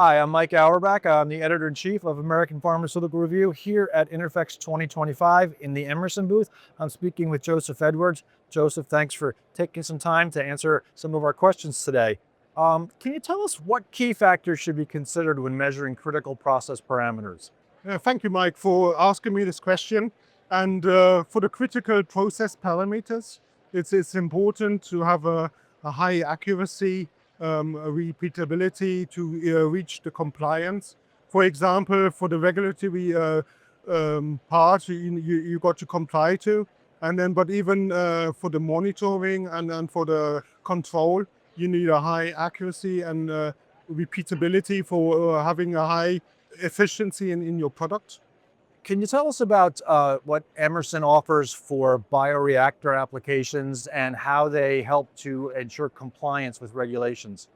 Hi, I'm Mike Auerbach. I'm the editor-in-chief of American Pharmaceutical Review here at Interfex 2025 in the Emerson booth. I'm speaking with Joseph Edwards. Joseph, thanks for taking some time to answer some of our questions today. Can you tell us what key factors should be considered when measuring critical process parameters? Thank you, Mike, for asking me this question. And for the critical process parameters, it's important to have a high accuracy, a repeatability to reach the compliance. For example, for the regulatory part, you got to comply to. And then, but even for the monitoring and for the control, you need a high accuracy and repeatability for having a high efficiency in your product. Can you tell us about what Emerson offers for bioreactor applications and how they help to ensure compliance with regulations?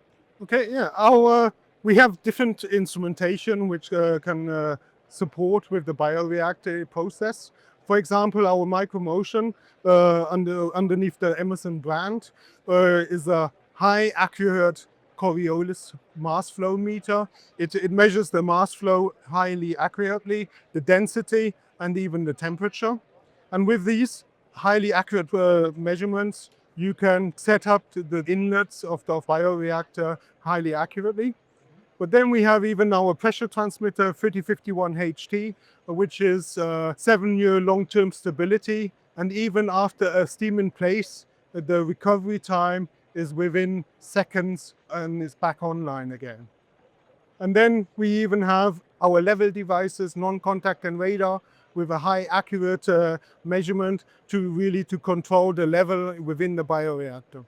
Okay, yeah, our we have different instrumentation which can support with the bioreactor process. For example, our micromotion underneath the Emerson brand is a high accurate Coriolis mass flow meter. It measures the mass flow highly accurately, the density, and even the temperature. And with these highly accurate measurements, you can set up the inlets of the bioreactor highly accurately. But then we have even our pressure transmitter 3051HT, which is 7-year long-term stability. And even after a steam in place, the recovery time is within seconds and is back online again. And then we even have our level devices, non-contact and radar, with a high accurate measurement to control the level within the bioreactor.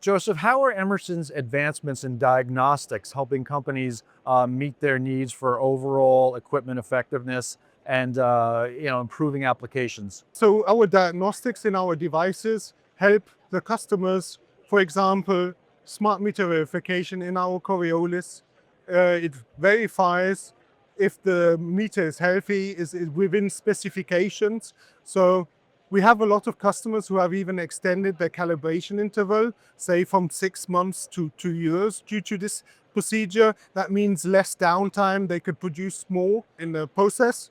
Joseph, how are Emerson's advancements in diagnostics helping companies meet their needs for overall equipment effectiveness and improving applications? So our diagnostics in our devices help the customers, for example, smart meter verification in our Coriolis. It verifies if the meter is healthy, is within specifications. So we have a lot of customers who have even extended their calibration interval, say from 6 months to 2 years due to this procedure. That means less downtime, they could produce more in the process.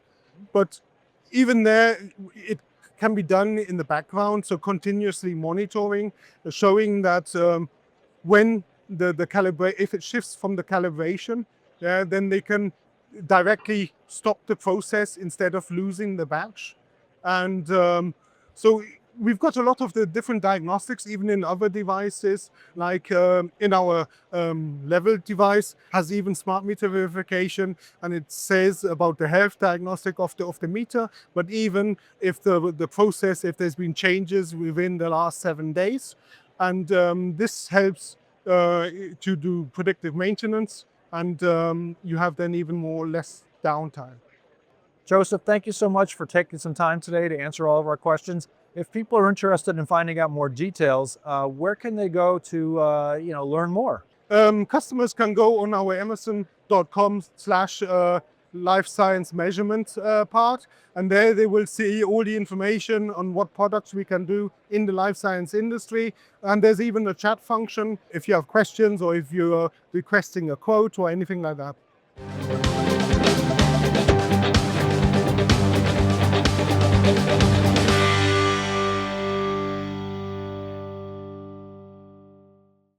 But even there, it can be done in the background, so continuously monitoring, showing that when if it shifts from the calibration, then they can directly stop the process instead of losing the batch. And so we've got a lot of the different diagnostics, even in other devices, like in our level device has even smart meter verification, and it says about the health diagnostic of the meter, but even if the process, if there's been changes within the last 7 days. And this helps to do predictive maintenance, and you have then even less downtime. Joseph, thank you so much for taking some time today to answer all of our questions. If people are interested in finding out more details, where can they go to learn more? Customers can go on our emerson.com/life science measurement part, and there they will see all the information on what products we can do in the life science industry. And there's even a chat function if you have questions or if you're requesting a quote or anything like that.